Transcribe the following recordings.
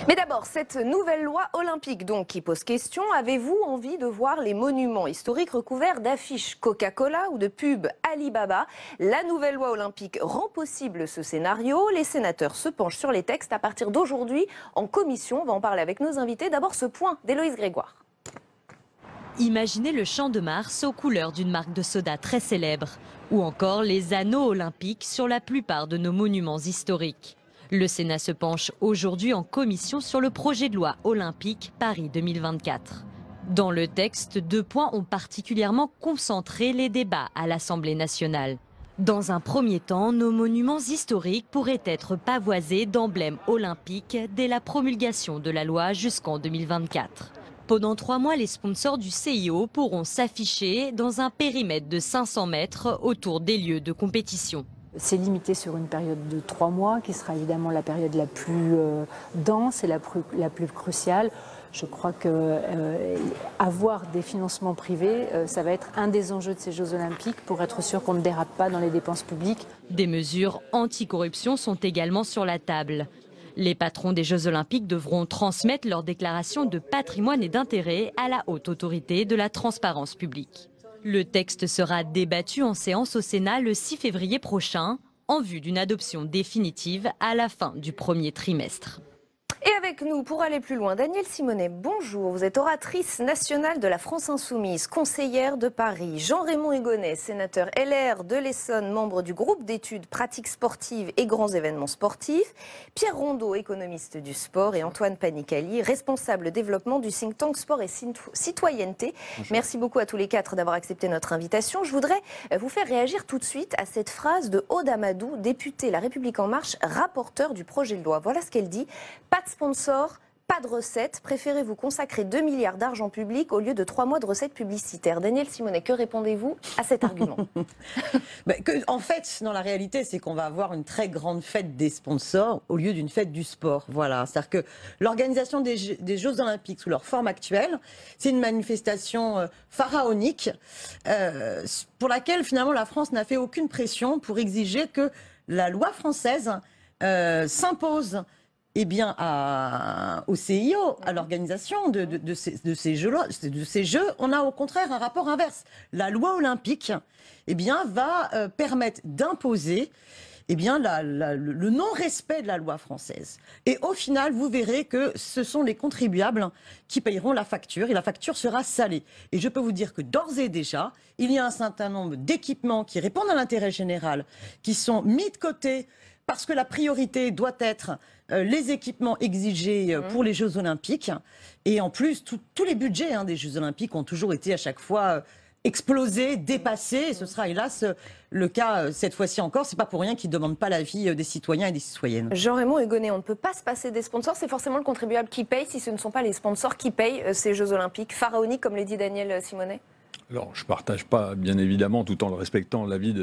Mais d'abord, cette nouvelle loi olympique donc qui pose question, avez-vous envie de voir les monuments historiques recouverts d'affiches Coca-Cola ou de pubs Alibaba? La nouvelle loi olympique rend possible ce scénario. Les sénateurs se penchent sur les textes à partir d'aujourd'hui en commission. On va en parler avec nos invités. D'abord ce point d'Héloïse Grégoire. Imaginez le Champ de Mars aux couleurs d'une marque de soda très célèbre, ou encore les anneaux olympiques sur la plupart de nos monuments historiques. Le Sénat se penche aujourd'hui en commission sur le projet de loi olympique Paris 2024. Dans le texte, 2 points ont particulièrement concentré les débats à l'Assemblée nationale. Dans un premier temps, nos monuments historiques pourraient être pavoisés d'emblèmes olympiques dès la promulgation de la loi jusqu'en 2024. Pendant 3 mois, les sponsors du CIO pourront s'afficher dans un périmètre de 500 mètres autour des lieux de compétition. C'est limité sur une période de 3 mois, qui sera évidemment la période la plus dense et la plus cruciale. Je crois qu'avoir des financements privés, ça va être un des enjeux de ces Jeux Olympiques pour être sûr qu'on ne dérape pas dans les dépenses publiques. Des mesures anticorruption sont également sur la table. Les patrons des Jeux Olympiques devront transmettre leur déclaration de patrimoine et d'intérêt à la haute autorité de la transparence publique. Le texte sera débattu en séance au Sénat le 6 février prochain, en vue d'une adoption définitive à la fin du premier trimestre. Et avec nous, pour aller plus loin, Danielle Simonet, bonjour. Vous êtes oratrice nationale de la France Insoumise, conseillère de Paris. Jean-Raymond Hugonet, sénateur LR de l'Essonne, membre du groupe d'études pratiques sportives et grands événements sportifs. Pierre Rondeau, économiste du sport. Et Antoine Panicali, responsable développement du think tank Sport et Citoyenneté. Bonjour. Merci beaucoup à tous les 4 d'avoir accepté notre invitation. Je voudrais vous faire réagir tout de suite à cette phrase de Aude Amadou, députée La République En Marche, rapporteure du projet de loi. Voilà ce qu'elle dit. Pas de sponsor, pas de recettes. Préférez-vous consacrer 2 milliards d'argent public au lieu de 3 mois de recettes publicitaires? Danielle Simonet, que répondez-vous à cet argument? En fait, dans la réalité, c'est qu'on va avoir une très grande fête des sponsors au lieu d'une fête du sport. Voilà. C'est-à-dire que l'organisation des Jeux Olympiques sous leur forme actuelle, c'est une manifestation pharaonique pour laquelle finalement la France n'a fait aucune pression pour exiger que la loi française s'impose au CIO, à l'organisation de ces jeux. On a au contraire un rapport inverse. La loi olympique va permettre d'imposer le non-respect de la loi française. Et au final, vous verrez que ce sont les contribuables qui payeront la facture, et la facture sera salée. Et je peux vous dire que d'ores et déjà, il y a un certain nombre d'équipements qui répondent à l'intérêt général, qui sont mis de côté parce que la priorité doit être les équipements exigés pour les Jeux Olympiques. Et en plus, tous les budgets des Jeux Olympiques ont toujours été à chaque fois explosés, dépassés. Et ce sera hélas le cas cette fois-ci encore. C'est pas pour rien qu'ils ne demandent pas l'avis des citoyens et des citoyennes. Jean-Raymond Hugonet, on ne peut pas se passer des sponsors. C'est forcément le contribuable qui paye si ce ne sont pas les sponsors qui payent ces Jeux Olympiques pharaoniques, comme l'a dit Danielle Simonet. Alors, je ne partage pas, bien évidemment, tout en le respectant, l'avis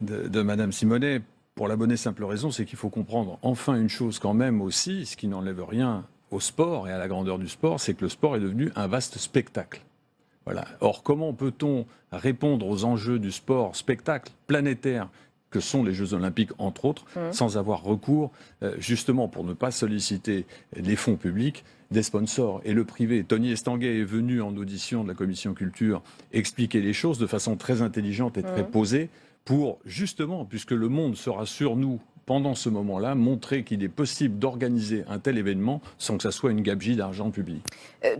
de Madame Simonet. Pour la bonne et simple raison, c'est qu'il faut comprendre enfin une chose quand même aussi, ce qui n'enlève rien au sport et à la grandeur du sport, c'est que le sport est devenu un vaste spectacle. Voilà. Or, comment peut-on répondre aux enjeux du sport spectacle planétaire que sont les Jeux Olympiques, entre autres, sans avoir recours, justement, pour ne pas solliciter les fonds publics, des sponsors et le privé. Tony Estanguet est venu en audition de la Commission Culture expliquer les choses de façon très intelligente et très posée, pour justement, puisque le monde sera sur nous pendant ce moment-là, montrer qu'il est possible d'organiser un tel événement sans que ça soit une gabegie d'argent public.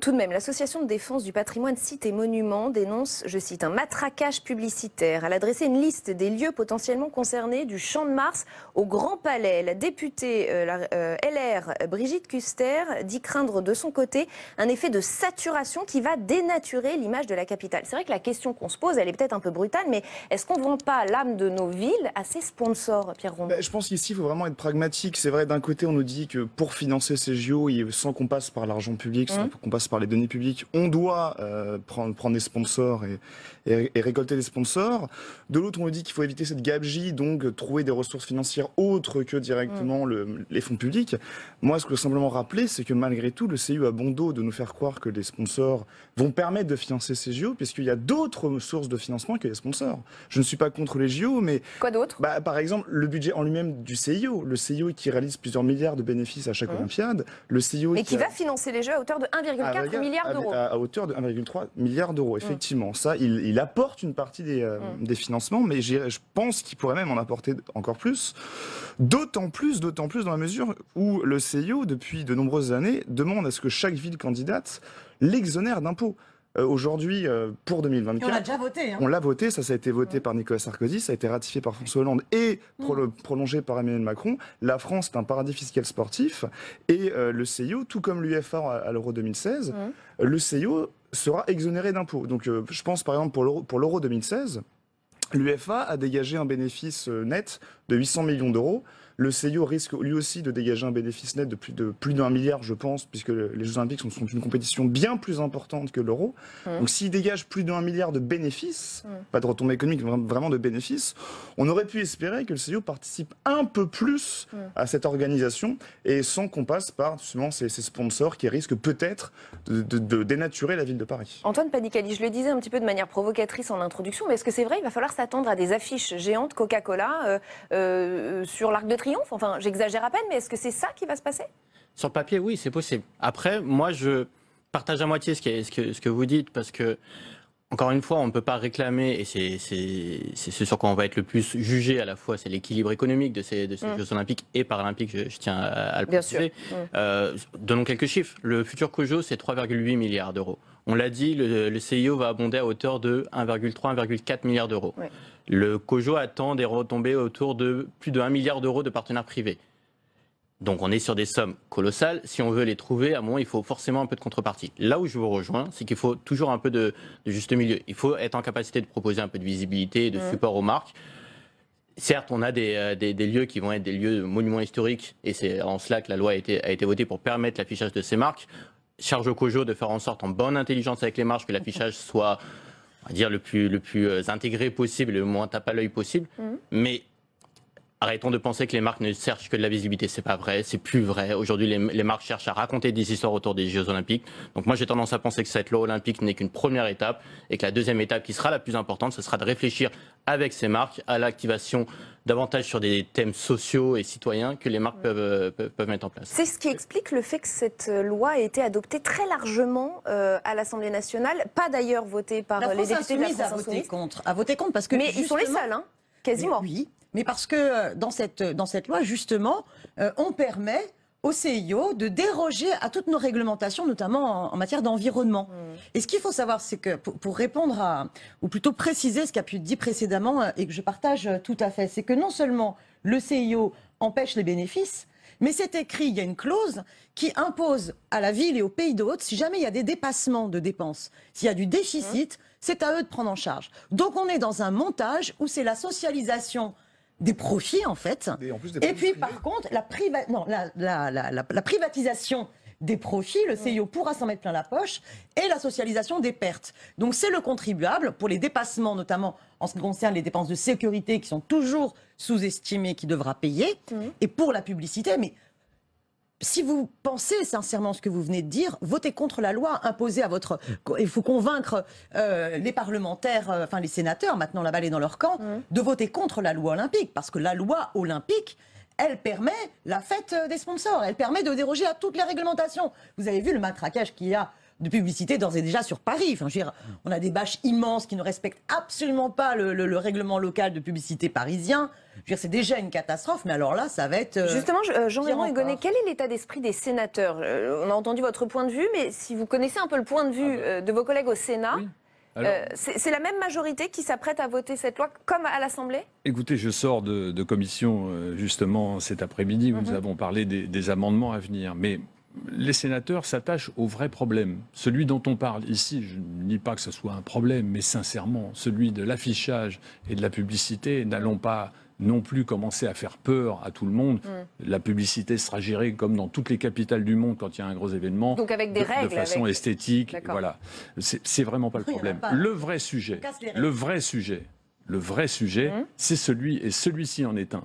Tout de même, l'Association de défense du patrimoine sites et monuments dénonce, je cite, un matraquage publicitaire. Elle a dressé une liste des lieux potentiellement concernés du Champ de Mars au Grand Palais. La députée LR Brigitte Kuster dit craindre de son côté un effet de saturation qui va dénaturer l'image de la capitale. C'est vrai que la question qu'on se pose, elle est peut-être un peu brutale, mais est-ce qu'on ne vend pas l'âme de nos villes à ces sponsors, Pierre Rondeau? Je pense qu'ici, il faut vraiment être pragmatique. C'est vrai, d'un côté, on nous dit que pour financer ces JO, sans qu'on passe par l'argent public, sans qu'on passe par les deniers publics, on doit prendre des sponsors et récolter des sponsors. De l'autre, on nous dit qu'il faut éviter cette gabegie, donc trouver des ressources financières autres que directement les fonds publics. Moi, ce que je veux simplement rappeler, c'est que malgré tout, le CIO a bon dos de nous faire croire que les sponsors vont permettre de financer ces JO, puisqu'il y a d'autres sources de financement que les sponsors. Je ne suis pas contre les JO, mais... Quoi d'autre? Par exemple, le budget en lui-même du CIO. Le CIO qui réalise plusieurs milliards de bénéfices à chaque Olympiade. Le CIO et qui va financer les Jeux à hauteur de 1,4 milliard d'euros. À hauteur de 1,3 milliard d'euros, effectivement. Ça, il apporte une partie des financements, mais je pense qu'il pourrait même en apporter encore plus. D'autant plus dans la mesure où le CIO, depuis de nombreuses années, demande à ce que chaque ville candidate l'exonère d'impôts. Aujourd'hui, pour 2024... Et on l'a déjà voté. On l'a voté, ça a été voté par Nicolas Sarkozy, ça a été ratifié par François Hollande et prolongé par Emmanuel Macron. La France est un paradis fiscal sportif et le CIO, tout comme l'UEFA à l'Euro 2016, le CIO sera exonéré d'impôts. Donc je pense par exemple pour l'Euro 2016, l'UEFA a dégagé un bénéfice net de 800 millions d'euros. Le CIO risque lui aussi de dégager un bénéfice net de plus d'1 milliard, je pense, puisque les Jeux Olympiques sont une compétition bien plus importante que l'Euro. Donc s'il dégage plus d'1 milliard de bénéfices, pas de retombées économiques, vraiment de bénéfices, on aurait pu espérer que le CIO participe un peu plus à cette organisation et sans qu'on passe par justement ces sponsors qui risquent peut-être de dénaturer la ville de Paris. Antoine Panicali, je le disais un petit peu de manière provocatrice en introduction, mais est-ce que c'est vrai, il va falloir s'attendre à des affiches géantes Coca-Cola sur l'Arc de Triomphe? Enfin, j'exagère à peine, mais est-ce que c'est ça qui va se passer? Sur le papier, oui, c'est possible. Après, moi, je partage à moitié ce que vous dites, parce que, encore une fois, on ne peut pas réclamer, et c'est ce sur quoi on va être le plus jugé à la fois, c'est l'équilibre économique de ces Jeux Olympiques et Paralympiques, je tiens à le préciser. Donnons quelques chiffres. Le futur COJO, c'est 3,8 milliards d'euros. On l'a dit, le CIO va abonder à hauteur de 1,3-1,4 milliards d'euros. Oui. Le COJO attend des retombées autour de plus de 1 milliard d'euros de partenaires privés. Donc on est sur des sommes colossales. Si on veut les trouver, à un moment, il faut forcément un peu de contrepartie. Là où je vous rejoins, c'est qu'il faut toujours un peu de juste milieu. Il faut être en capacité de proposer un peu de visibilité et de support aux marques. Certes, on a des lieux qui vont être des lieux de monuments historiques, et c'est en cela que la loi a été votée pour permettre l'affichage de ces marques. Charge au COJO de faire en sorte, en bonne intelligence avec les marques, que l'affichage soit, on va dire, le plus intégré possible, le moins tape à l'œil possible. Mais arrêtons de penser que les marques ne cherchent que de la visibilité. C'est pas vrai, c'est plus vrai. Aujourd'hui, les marques cherchent à raconter des histoires autour des Jeux Olympiques. Donc moi, j'ai tendance à penser que cette loi olympique n'est qu'une première étape, et que la deuxième étape, qui sera la plus importante, ce sera de réfléchir avec ces marques à l'activation davantage sur des thèmes sociaux et citoyens que les marques peuvent mettre en place. C'est ce qui explique le fait que cette loi ait été adoptée très largement à l'Assemblée nationale, pas d'ailleurs votée par les députés de la France Insoumise. A voté contre parce que mais ils sont les seuls, hein, quasiment. Oui, mais parce que dans cette loi, justement, on permet au CIO de déroger à toutes nos réglementations, notamment en matière d'environnement. Et ce qu'il faut savoir, c'est que pour répondre ou plutôt préciser ce qui a pu être dit précédemment, et que je partage tout à fait, c'est que non seulement le CIO empêche les bénéfices, mais c'est écrit, il y a une clause qui impose à la ville et au pays d'hôte, si jamais il y a des dépassements de dépenses, s'il y a du déficit, c'est à eux de prendre en charge. Donc on est dans un montage où c'est la socialisation des profits, en fait. Et puis, par contre, la privatisation des profits, le CIO pourra s'en mettre plein la poche, et la socialisation des pertes. Donc, c'est le contribuable, pour les dépassements, notamment en ce qui concerne les dépenses de sécurité, qui sont toujours sous-estimées, qui devra payer, et pour la publicité. Mais si vous pensez sincèrement ce que vous venez de dire, votez contre la loi imposée à votre... Il faut convaincre les parlementaires, enfin les sénateurs, maintenant la balle est dans leur camp, de voter contre la loi olympique. Parce que la loi olympique, elle permet la fête des sponsors. Elle permet de déroger à toutes les réglementations. Vous avez vu le matraquage qu'il y a de publicité d'ores et déjà sur Paris. Enfin, je veux dire, on a des bâches immenses qui ne respectent absolument pas le règlement local de publicité parisien. Je veux dire, c'est déjà une catastrophe, mais alors là, ça va être... Justement, Jean-Raymond Hugonet, quel est l'état d'esprit des sénateurs? On a entendu votre point de vue, mais si vous connaissez un peu le point de vue de vos collègues au Sénat, c'est la même majorité qui s'apprête à voter cette loi comme à l'Assemblée? Écoutez, je sors de commission justement cet après-midi où nous avons parlé des amendements à venir. Mais les sénateurs s'attachent au vrai problème. Celui dont on parle ici, je ne dis pas que ce soit un problème, mais sincèrement, celui de l'affichage et de la publicité, n'allons pas non plus commencer à faire peur à tout le monde. La publicité sera gérée comme dans toutes les capitales du monde quand il y a un gros événement. Donc avec des règles, de façon esthétique. Voilà. C'est vraiment pas le problème. Le vrai sujet, c'est celui, et celui-ci en est un,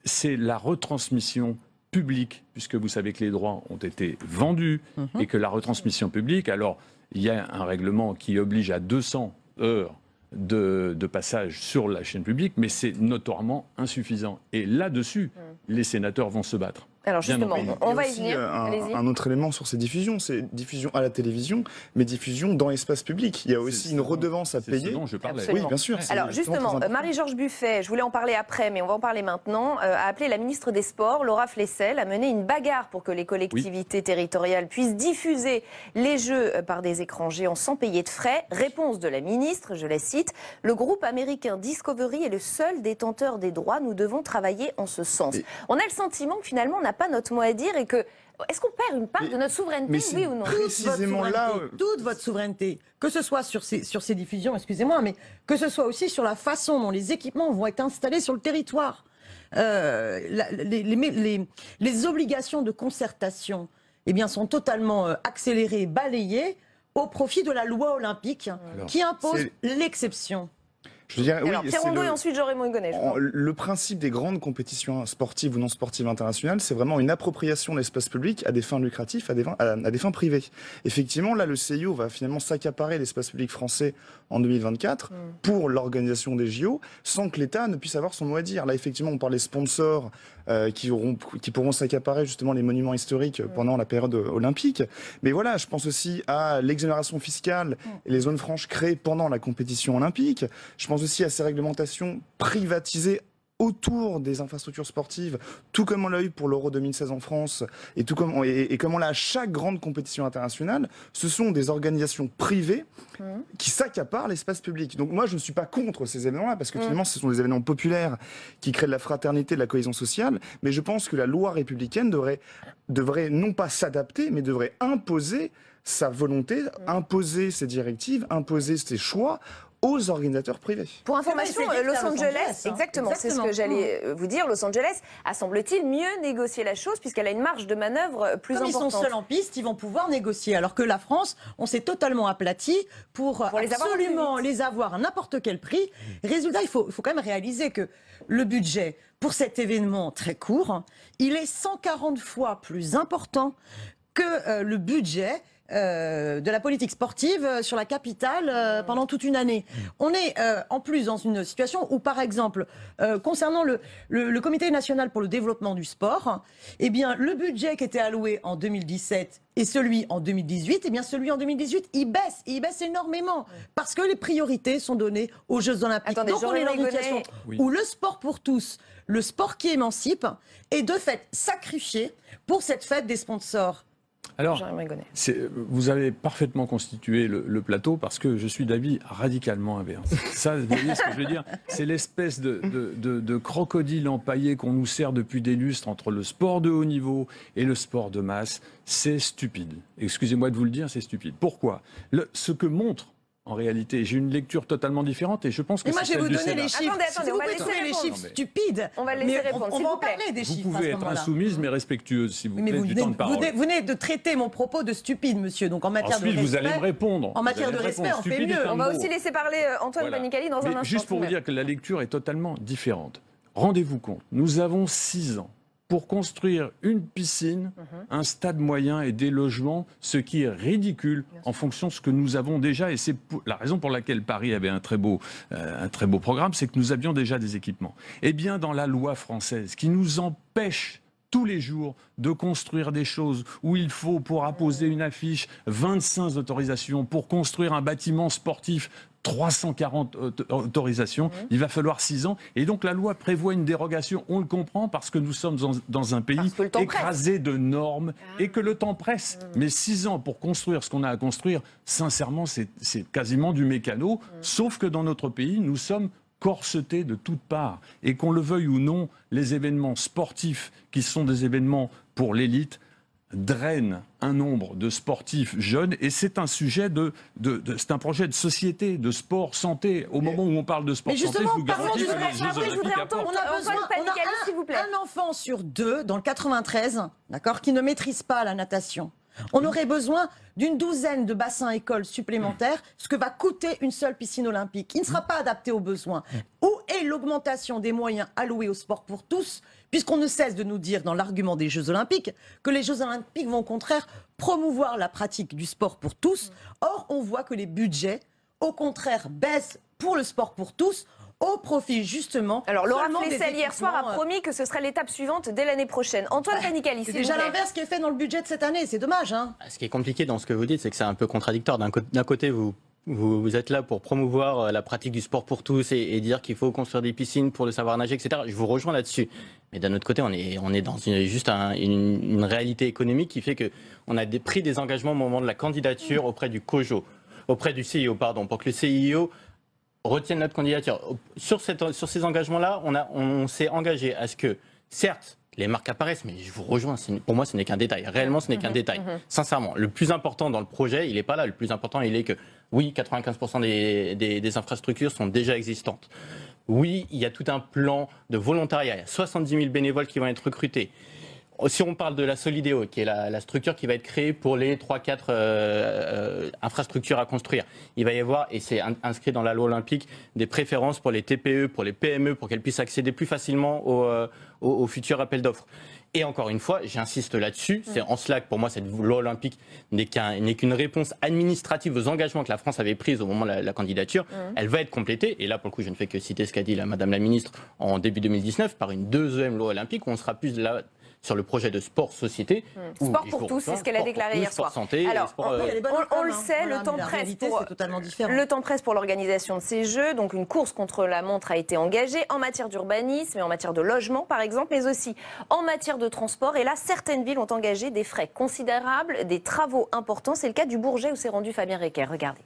c'est la retransmission publique, puisque vous savez que les droits ont été vendus et que la retransmission publique, alors il y a un règlement qui oblige à 200 heures de passage sur la chaîne publique, mais c'est notoirement insuffisant. Et là-dessus, les sénateurs vont se battre. Alors justement, on va y aussi venir. un autre élément sur ces diffusions, c'est diffusion à la télévision, mais diffusion dans l'espace public. Il y a aussi une redevance à payer. C'est ce dont je parlais. Absolument. Oui, bien sûr. Alors justement, Marie-Georges Buffet, je voulais en parler après, mais on va en parler maintenant, a appelé la ministre des Sports, Laura Flessel, à mener une bagarre pour que les collectivités territoriales puissent diffuser les Jeux par des écrans géants sans payer de frais. Réponse de la ministre, je la cite, « Le groupe américain Discovery est le seul détenteur des droits, nous devons travailler en ce sens ». On a le sentiment que finalement on n'a pas notre mot à dire et que est-ce qu'on perd une part de notre souveraineté, oui ou non? Précisément là, toute votre souveraineté, que ce soit sur ces diffusions, excusez-moi, mais que ce soit aussi sur la façon dont les équipements vont être installés sur le territoire. Les obligations de concertation, eh bien, sont totalement accélérées, balayées au profit de la loi olympique qui impose l'exception. Je dirais, alors, Pierre Rondeau et ensuite Jean-Raymond Hugonet. Le principe des grandes compétitions sportives ou non sportives internationales, c'est vraiment une appropriation de l'espace public à des fins lucratives, à des fins privées. Effectivement, là, le CIO va finalement s'accaparer l'espace public français en 2024 pour l'organisation des JO, sans que l'État ne puisse avoir son mot à dire. Là, effectivement, on parle des sponsors qui pourront s'accaparer justement les monuments historiques pendant la période olympique. Mais voilà, je pense aussi à l'exonération fiscale et les zones franches créées pendant la compétition olympique. Je pense aussi à ces réglementations privatisées autour des infrastructures sportives, tout comme on l'a eu pour l'Euro 2016 en France, et comme on l'a à chaque grande compétition internationale, ce sont des organisations privées qui s'accaparent l'espace public. Donc moi, je ne suis pas contre ces événements-là, parce que finalement, ce sont des événements populaires qui créent de la fraternité, de la cohésion sociale, mais je pense que la loi républicaine devrait non pas s'adapter, mais devrait imposer sa volonté, imposer ses directives, imposer ses choix aux organisateurs privés. Pour information, Los Angeles, exactement, c'est ce que j'allais vous dire, Los Angeles a, semble-t-il, mieux négocié la chose puisqu'elle a une marge de manœuvre plus importante. Comme ils sont seuls en piste, ils vont pouvoir négocier. Alors que la France, on s'est totalement aplati pour absolument les avoir à n'importe quel prix. Résultat, il faut quand même réaliser que le budget pour cet événement très court, il est 140 fois plus important que le budget de la politique sportive sur la capitale pendant toute une année. On est en plus dans une situation où, par exemple, concernant le Comité national pour le développement du sport, eh bien, le budget qui était alloué en 2017 et celui en 2018, eh bien, celui en 2018, il baisse énormément parce que les priorités sont données aux Jeux Olympiques. Attendez, donc on est dans une situation où le sport pour tous, le sport qui émancipe, est de fait sacrifié pour cette fête des sponsors. Alors, vous avez parfaitement constitué le plateau parce que je suis d'avis radicalement inverse. Ça, vous voyez ce que je veux dire? C'est l'espèce de crocodile empaillé qu'on nous sert depuis des lustres entre le sport de haut niveau et le sport de masse. C'est stupide. Excusez-moi de vous le dire, c'est stupide. Pourquoi? Ce que montre en réalité, j'ai une lecture totalement différente et je pense que mais moi, je vais vous donner les chiffres. Attendez, on va laisser les chiffres stupides. On va laisser répondre, on va en parler des chiffres. Vous pouvez être insoumise mais respectueuse, s'il vous plaît, du temps de parole. Vous venez de traiter mon propos de stupide, monsieur. Donc en matière de respect, vous allez me répondre. En matière de respect, on fait mieux. On va aussi laisser parler Antoine Panicali dans un instant. Juste pour vous dire que la lecture est totalement différente. Rendez-vous compte, nous avons 6 ans pour construire une piscine, un stade moyen et des logements, ce qui est ridicule en fonction de ce que nous avons déjà. Et c'est la raison pour laquelle Paris avait un très beau programme, c'est que nous avions déjà des équipements. Eh bien, dans la loi française, qui nous empêche tous les jours de construire des choses où il faut, pour apposer une affiche, 25 autorisations, pour construire un bâtiment sportif, 340 autorisations, il va falloir 6 ans. Et donc la loi prévoit une dérogation, on le comprend, parce que nous sommes dans un pays écrasé de normes et que le temps presse. Mais 6 ans pour construire ce qu'on a à construire, sincèrement, c'est quasiment du mécano, sauf que dans notre pays, nous sommes corsetés de toutes parts. Et qu'on le veuille ou non, les événements sportifs, qui sont des événements pour l'élite, draine un nombre de sportifs jeunes et c'est un sujet c'est un projet de société, de sport santé. Au moment où on parle de sport santé, je vous garantis que les Jeux Olympiques apportent. On a un enfant sur 2 dans le 93, d'accord, qui ne maîtrise pas la natation. On aurait besoin d'une douzaine de bassins écoles supplémentaires, ce que va coûter une seule piscine olympique, qui ne sera pas adaptée aux besoins. Où est l'augmentation des moyens alloués au sport pour tous, puisqu'on ne cesse de nous dire dans l'argument des Jeux Olympiques que les Jeux Olympiques vont au contraire promouvoir la pratique du sport pour tous. Or, on voit que les budgets, au contraire, baissent pour le sport pour tous, au profit justement. Alors Laura seulement des Flessel hier soir a équipements, promis que ce serait l'étape suivante dès l'année prochaine. Antoine Panicali, c'est s'il déjà vous plaît. l'inverse qui est fait dans le budget de cette année, c'est dommage. Hein. Ce qui est compliqué dans ce que vous dites, c'est que c'est un peu contradictoire. D'un côté, vous êtes là pour promouvoir la pratique du sport pour tous et dire qu'il faut construire des piscines pour le savoir nager, etc. Je vous rejoins là-dessus. Mais d'un autre côté, on est dans une réalité économique qui fait qu'on a pris des engagements au moment de la candidature auprès du CIO, pour que le CIO retienne notre candidature. Sur ces engagements-là, on s'est engagé à ce que, certes, les marques apparaissent, mais je vous rejoins, pour moi, ce n'est qu'un détail. Réellement, ce n'est qu'un détail. Sincèrement, le plus important dans le projet, il n'est pas là. Le plus important, il est que, oui, 95% des infrastructures sont déjà existantes. Oui, il y a tout un plan de volontariat. Il y a 70 000 bénévoles qui vont être recrutés. Si on parle de la Solidéo, qui est la structure qui va être créée pour les 3-4 infrastructures à construire, il va y avoir, et c'est inscrit dans la loi olympique, des préférences pour les TPE, pour les PME, pour qu'elles puissent accéder plus facilement au futur appel d'offres. Et encore une fois, j'insiste là-dessus, c'est en cela que pour moi cette loi olympique n'est qu'une réponse administrative aux engagements que la France avait pris au moment de la candidature. Elle va être complétée, et là pour le coup je ne fais que citer ce qu'a dit Madame la Ministre en début 2019, par une deuxième loi olympique où on sera plus là sur le projet de sport société. Sport pour tous, c'est ce qu'elle a déclaré hier soir. Santé, alors, sport, on le sait, le temps presse pour l'organisation de ces Jeux. Donc une course contre la montre a été engagée en matière d'urbanisme et en matière de logement, par exemple, mais aussi en matière de transport. Et là, certaines villes ont engagé des frais considérables, des travaux importants. C'est le cas du Bourget où s'est rendu Fabien Recker. Regardez.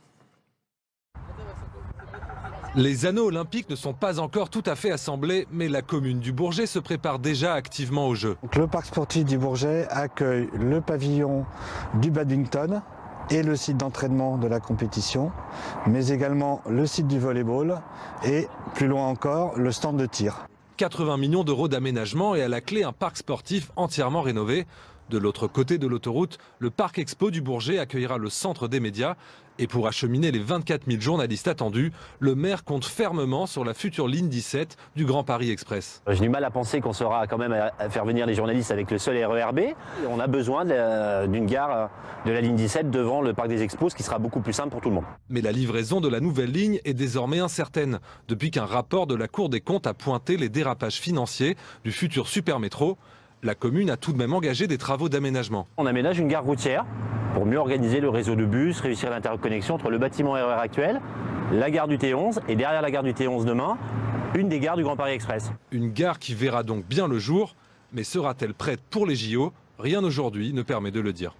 Les anneaux olympiques ne sont pas encore tout à fait assemblés, mais la commune du Bourget se prépare déjà activement aux Jeux. Le parc sportif du Bourget accueille le pavillon du badminton et le site d'entraînement de la compétition, mais également le site du volleyball et, plus loin encore, le stand de tir. 80 millions d'euros d'aménagement et à la clé un parc sportif entièrement rénové. De l'autre côté de l'autoroute, le parc expo du Bourget accueillera le centre des médias. Et pour acheminer les 24 000 journalistes attendus, le maire compte fermement sur la future ligne 17 du Grand Paris Express. J'ai du mal à penser qu'on saura quand même à faire venir les journalistes avec le seul RER B. On a besoin d'une gare de la ligne 17 devant le parc des Expos, ce qui sera beaucoup plus simple pour tout le monde. Mais la livraison de la nouvelle ligne est désormais incertaine, depuis qu'un rapport de la Cour des comptes a pointé les dérapages financiers du futur supermétro. La commune a tout de même engagé des travaux d'aménagement. On aménage une gare routière pour mieux organiser le réseau de bus, réussir l'interconnexion entre le bâtiment RER actuel, la gare du T11 et derrière la gare du T11 demain, une des gares du Grand Paris Express. Une gare qui verra donc bien le jour, mais sera-t-elle prête pour les JO? Rien aujourd'hui ne permet de le dire.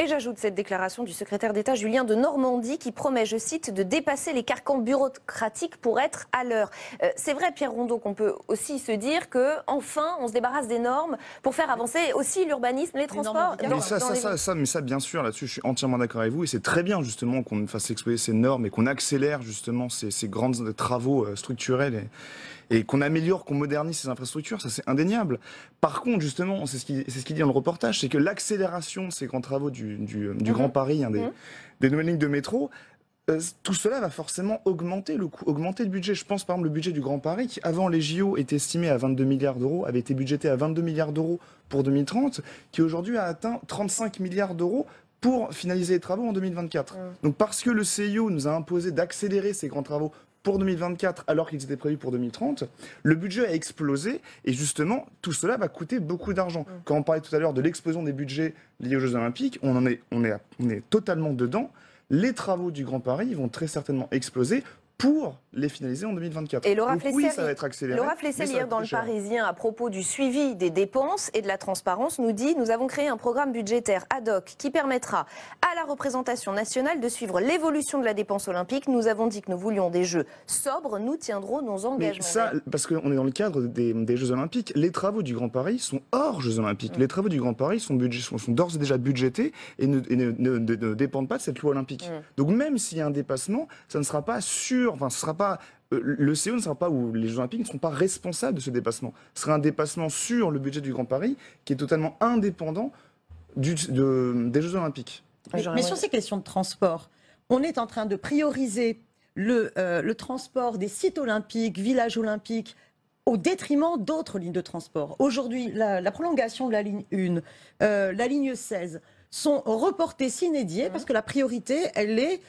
Et j'ajoute cette déclaration du secrétaire d'État Julien de Normandie qui promet, je cite, de dépasser les carcans bureaucratiques pour être à l'heure. C'est vrai, Pierre Rondeau, qu'on peut aussi se dire qu'enfin, on se débarrasse des normes pour faire avancer aussi l'urbanisme, les transports. Mais ça, bien sûr, là-dessus, je suis entièrement d'accord avec vous. Et c'est très bien, justement, qu'on fasse exploser ces normes et qu'on accélère, justement, ces grands travaux structurels et qu'on améliore, qu'on modernise ces infrastructures, ça c'est indéniable. Par contre, justement, c'est ce qu'il dit dans le reportage, c'est que l'accélération de ces grands travaux du Grand Paris, des nouvelles lignes de métro, tout cela va forcément augmenter le coût, augmenter le budget. Je pense par exemple le budget du Grand Paris, qui avant les JO était estimé à 22 milliards d'euros, avait été budgété à 22 milliards d'euros pour 2030, qui aujourd'hui a atteint 35 milliards d'euros pour finaliser les travaux en 2024. Donc parce que le CIO nous a imposé d'accélérer ces grands travaux pour 2024 alors qu'ils étaient prévus pour 2030, le budget a explosé et justement tout cela va coûter beaucoup d'argent. Quand on parlait tout à l'heure de l'explosion des budgets liés aux Jeux Olympiques, on est totalement dedans. Les travaux du Grand Paris vont très certainement exploser pour les finaliser en 2024. Et Laura Flessel, ça va être accéléré. Laura Flessel, hier dans Le Parisien, à propos du suivi des dépenses et de la transparence, nous dit « Nous avons créé un programme budgétaire ad hoc qui permettra à la représentation nationale de suivre l'évolution de la dépense olympique. Nous avons dit que nous voulions des Jeux sobres, nous tiendrons nos engagements. » Mais ça, parce qu'on est dans le cadre des Jeux Olympiques, les travaux du Grand Paris sont hors Jeux Olympiques. Les travaux du Grand Paris sont d'ores et déjà budgétés et ne dépendent pas de cette loi olympique. Donc même s'il y a un dépassement, ça ne sera pas sûr. Enfin, ce sera pas, le CO ne sera pas, ou les Jeux Olympiques ne seront pas responsables de ce dépassement. Ce sera un dépassement sur le budget du Grand Paris qui est totalement indépendant des Jeux Olympiques. Mais sur ces questions de transport, on est en train de prioriser le transport des sites olympiques, villages olympiques, au détriment d'autres lignes de transport. Aujourd'hui, la prolongation de la ligne 1, la ligne 16 sont reportées sine die parce que la priorité, elle est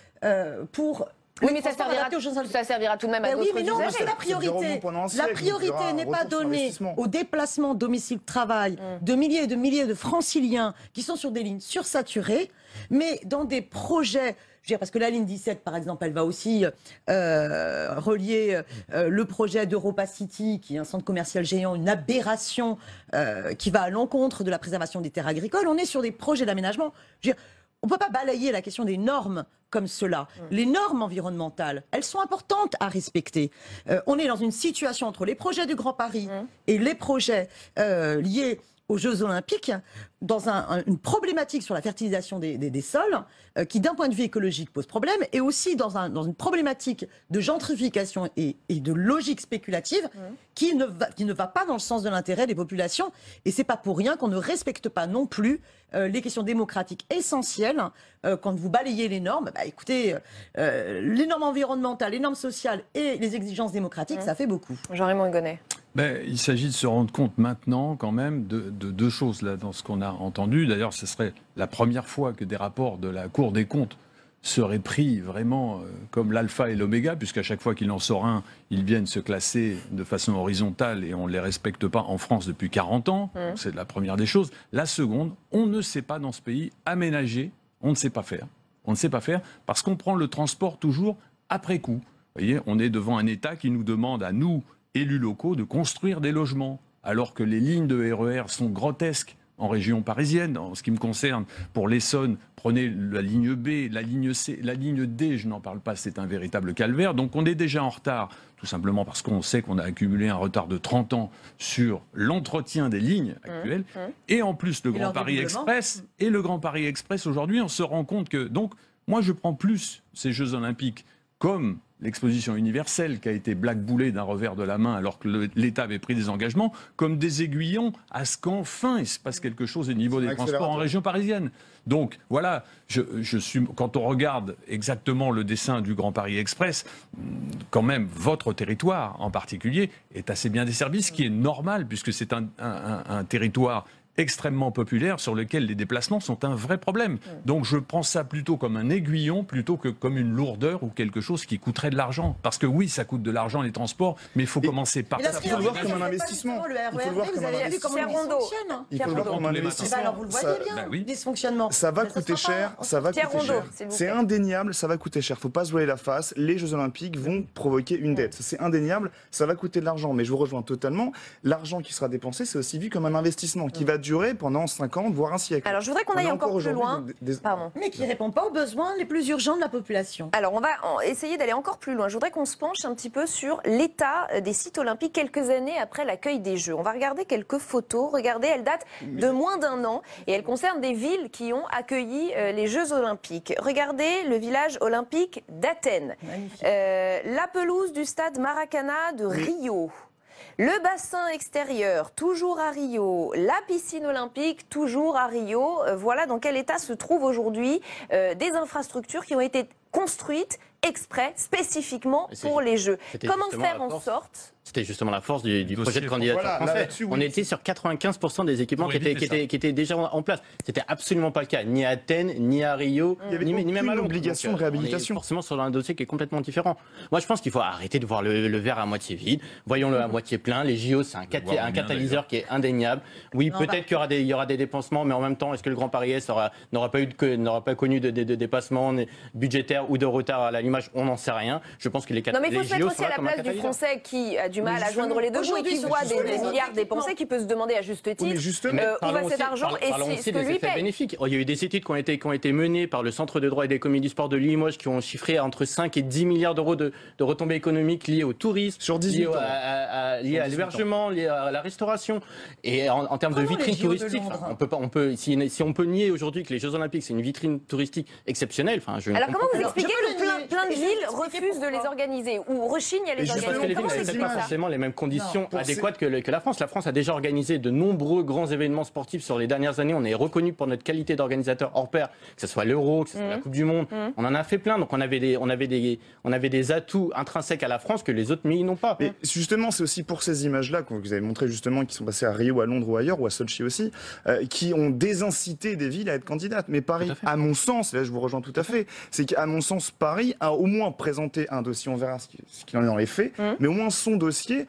pour Oui, mais ça servira tout de même à d'autres oui, mais non, usagers. c'est la priorité. La priorité n'est pas donnée au déplacement domicile-travail de milliers et de milliers de franciliens qui sont sur des lignes sursaturées, mais dans des projets... Je veux dire, parce que la ligne 17, par exemple, elle va aussi relier le projet d'Europa City, qui est un centre commercial géant, une aberration qui va à l'encontre de la préservation des terres agricoles. On est sur des projets d'aménagement. Je veux dire, on ne peut pas balayer la question des normes comme cela. Les normes environnementales, elles sont importantes à respecter. On est dans une situation entre les projets du Grand Paris et les projets liés aux Jeux Olympiques, dans une problématique sur la fertilisation des sols, qui d'un point de vue écologique pose problème, et aussi dans une problématique de gentrification et de logique spéculative qui ne va pas dans le sens de l'intérêt des populations. Et c'est pas pour rien qu'on ne respecte pas non plus les questions démocratiques essentielles. Quand vous balayez les normes, écoutez, les normes environnementales, les normes sociales et les exigences démocratiques, ça fait beaucoup. Jean-Raymond Hugonet. Il s'agit de se rendre compte maintenant quand même de deux choses là dans ce qu'on a entendu. D'ailleurs, ce serait la première fois que des rapports de la Cour des comptes seraient pris vraiment comme l'alpha et l'oméga, puisqu'à chaque fois qu'il en sort un, ils viennent se classer de façon horizontale et on ne les respecte pas en France depuis 40 ans. C'est la première des choses. La seconde, on ne sait pas dans ce pays aménager, on ne sait pas faire. On ne sait pas faire parce qu'on prend le transport toujours après coup. Vous voyez, on est devant un État qui nous demande à nous, élus locaux, de construire des logements, alors que les lignes de RER sont grotesques en région parisienne. En ce qui me concerne, pour l'Essonne, prenez la ligne B, la ligne C, la ligne D, je n'en parle pas, c'est un véritable calvaire. Donc on est déjà en retard, tout simplement parce qu'on sait qu'on a accumulé un retard de 30 ans sur l'entretien des lignes actuelles. Et en plus, le Grand Paris Express, et le Grand Paris Express, aujourd'hui, on se rend compte que... Donc, moi, je prends plus ces Jeux Olympiques comme l'exposition universelle qui a été blackboulée d'un revers de la main alors que l'État avait pris des engagements, comme des aiguillons à ce qu'enfin il se passe quelque chose au niveau des transports en région parisienne. Donc voilà, quand on regarde exactement le dessin du Grand Paris Express, quand même votre territoire en particulier est assez bien desservi, ce qui est normal puisque c'est un territoire extrêmement populaire sur lequel les déplacements sont un vrai problème. Donc je prends ça plutôt comme un aiguillon plutôt que comme une lourdeur ou quelque chose qui coûterait de l'argent. Parce que oui, ça coûte de l'argent les transports, mais il faut commencer par ça. Il faut le voir comme un investissement. Il faut le voir comme un investissement. Il faut le voir comme un investissement. Alors vous le voyez bien, dysfonctionnement. Ça va coûter cher, ça va coûter cher. C'est indéniable, ça va coûter cher. Il ne faut pas se voiler la face. Les Jeux Olympiques vont provoquer une dette. C'est indéniable, ça va coûter de l'argent. Mais je vous rejoins totalement. L'argent qui sera dépensé, c'est aussi vu comme un investissement qui va durer pendant 5 ans, voire un siècle. Alors, je voudrais qu'on aille encore plus loin. Mais qui ne répond pas aux besoins les plus urgents de la population. Alors, on va essayer d'aller encore plus loin. Je voudrais qu'on se penche un petit peu sur l'état des sites olympiques quelques années après l'accueil des Jeux. On va regarder quelques photos. Regardez, elles datent de moins d'1 an et elles concernent des villes qui ont accueilli les Jeux olympiques. Regardez le village olympique d'Athènes. La pelouse du stade Maracana de Rio. Le bassin extérieur, toujours à Rio. La piscine olympique, toujours à Rio. Voilà dans quel état se trouvent aujourd'hui des infrastructures qui ont été construites exprès, spécifiquement pour les Jeux. Comment faire en sorte... C'était justement la force du projet de candidature français. On était sur 95% des équipements qui étaient déjà en place. C'était absolument pas le cas, ni à Athènes, ni à Rio, ni même à Londres. Obligation de réhabilitation. On est forcément sur un dossier qui est complètement différent. Moi, je pense qu'il faut arrêter de voir le verre à moitié vide. Voyons-le à moitié plein. Les JO, c'est un catalyseur qui est indéniable. Oui, peut-être qu'il y aura des dépensements, mais en même temps, est-ce que le Grand Paris Est n'aura pas connu de dépassements budgétaires ou de retard à l'image? On n'en sait rien. Je pense que les Non, mais il faut se mettre aussi à la place du Français qui a du mal à joindre les deux bouts et qui voit des milliards dépensés, qui peut se demander à juste titre où va cet argent et ce que lui paye. Bénéfiques. Il y a eu des études qui ont été menées par le Centre de droit et d'économie du sport de Limoges qui ont chiffré entre 5 et 10 milliards d'euros de retombées économiques liées au tourisme, liées à l'hébergement, liées à la restauration. Et en termes de vitrine touristique, si on peut nier aujourd'hui que les Jeux Olympiques, c'est une vitrine touristique exceptionnelle. Alors comment vous expliquez que plein de villes refusent de les organiser ou rechignent à les organiser? forcément les mêmes conditions adéquates que la France. La France a déjà organisé de nombreux grands événements sportifs sur les dernières années. On est reconnu pour notre qualité d'organisateur hors pair, que ce soit l'Euro, que ce soit la Coupe du Monde. On en a fait plein. Donc on avait des atouts intrinsèques à la France que les autres pays n'ont pas. Mais justement, c'est aussi pour ces images-là que vous avez montré justement, qui sont passées à Rio, à Londres ou ailleurs, ou à Sochi aussi, qui ont désincité des villes à être candidates. Mais Paris, à mon sens, là je vous rejoins tout à fait, c'est qu'à mon sens, Paris a au moins présenté un dossier, on verra ce qu'il en est dans les faits, mais au moins son dossier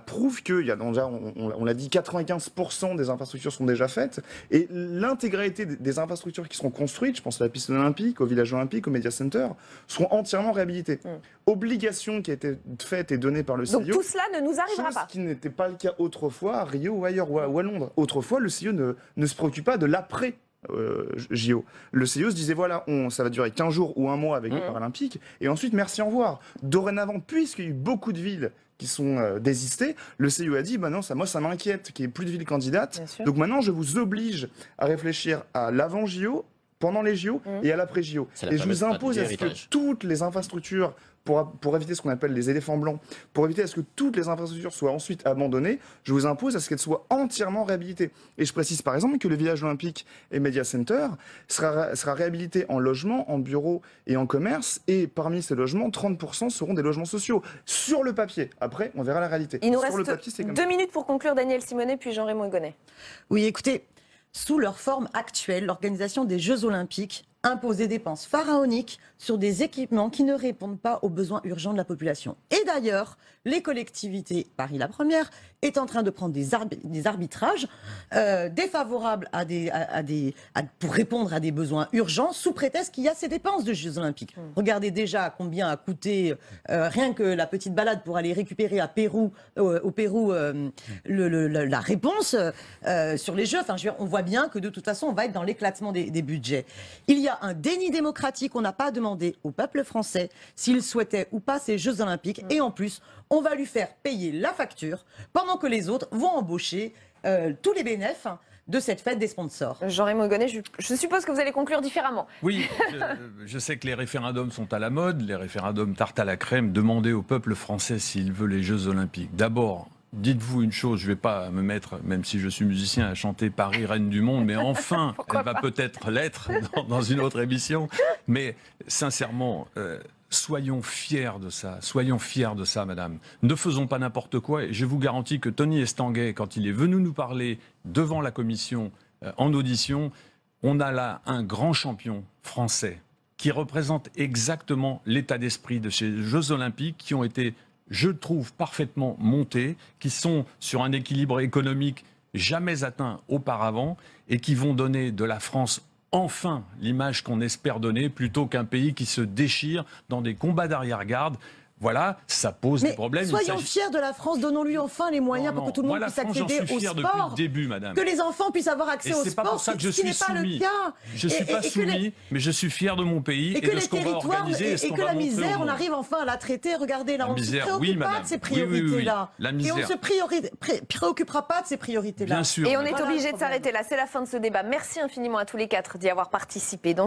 prouve qu'il y a déjà, on l'a dit, 95% des infrastructures sont déjà faites, et l'intégralité des infrastructures qui seront construites, je pense à la piste olympique, au village olympique, au Media Center, seront entièrement réhabilitées. Obligation qui a été faite et donnée par le CIO. Donc tout cela ne nous arrivera pas. Ce qui n'était pas le cas autrefois à Rio ou ailleurs, ou à Londres. Autrefois, le CIO ne se préoccupe pas de l'après JO. Le CIO se disait voilà, ça va durer 15 jours ou un mois avec les Paralympiques, et ensuite merci, au revoir. Dorénavant, puisqu'il y a eu beaucoup de villes qui sont désistées, le CIO a dit bah non, moi ça m'inquiète qu'il n'y ait plus de villes candidates, donc maintenant je vous oblige à réfléchir à l'avant JO, pendant les JO et à l'après JO. Et je vous impose à ce que toutes les infrastructures, pour éviter ce qu'on appelle les éléphants blancs, pour éviter à ce que toutes les infrastructures soient ensuite abandonnées, je vous impose à ce qu'elles soient entièrement réhabilitées. Et je précise par exemple que le village olympique et Media Center sera réhabilité en logements, en bureaux et en commerce, et parmi ces logements, 30% seront des logements sociaux. Sur le papier. Après, on verra la réalité. Il nous Sur reste le papier, c'est comme 2 ça. minutes pour conclure, Daniel Simonet, puis Jean-Raymond Hugonet. Oui, écoutez, sous leur forme actuelle, l'organisation des Jeux Olympiques impose des dépenses pharaoniques sur des équipements qui ne répondent pas aux besoins urgents de la population. Et d'ailleurs, les collectivités, Paris la première, est en train de prendre des arbitrages défavorables pour répondre à des besoins urgents, sous prétexte qu'il y a ces dépenses de Jeux Olympiques. Regardez déjà combien a coûté rien que la petite balade pour aller récupérer au Pérou la réponse sur les Jeux. Enfin, on voit bien que de toute façon, on va être dans l'éclatement des budgets. Il y a un déni démocratique. On n'a pas demandé au peuple français s'il souhaitait ou pas ces Jeux Olympiques. Et en plus, on va lui faire payer la facture pendant que les autres vont embaucher tous les bénéfices de cette fête des sponsors. Jean-Raymond Hugonet, je suppose que vous allez conclure différemment. Oui, je sais que les référendums sont à la mode, les référendums tarte à la crème. Demandez au peuple français s'il veut les Jeux Olympiques. D'abord, dites-vous une chose, je ne vais pas me mettre, même si je suis musicien, à chanter Paris, reine du monde, mais enfin, elle va peut-être l'être dans une autre émission. Mais sincèrement, soyons fiers de ça, madame. Ne faisons pas n'importe quoi. Et je vous garantis que Tony Estanguet, quand il est venu nous parler devant la commission en audition, on a là un grand champion français qui représente exactement l'état d'esprit de ces Jeux Olympiques qui ont été, je trouve, parfaitement montés, qui sont sur un équilibre économique jamais atteint auparavant et qui vont donner de la France enfin l'image qu'on espère donner, plutôt qu'un pays qui se déchire dans des combats d'arrière-garde. Voilà, ça pose des problèmes. Soyons fiers de la France, donnons-lui enfin les moyens pour que tout le monde puisse accéder au sport. Depuis le début, madame. Que les enfants puissent avoir accès au sport, pas pour ça que je suis soumis. Je ne suis pas soumis, mais je suis fier de mon pays et de ce qu'on va organiser et ce qu'on va montrer au monde. Et que la misère, on arrive enfin à la traiter. Regardez, là, on ne se préoccupe pas de ces priorités-là. Et on ne se préoccupera pas de ces priorités-là. Bien sûr. Et on est obligé de s'arrêter là. C'est la fin de ce débat. Merci infiniment à tous les quatre d'y avoir participé. Dans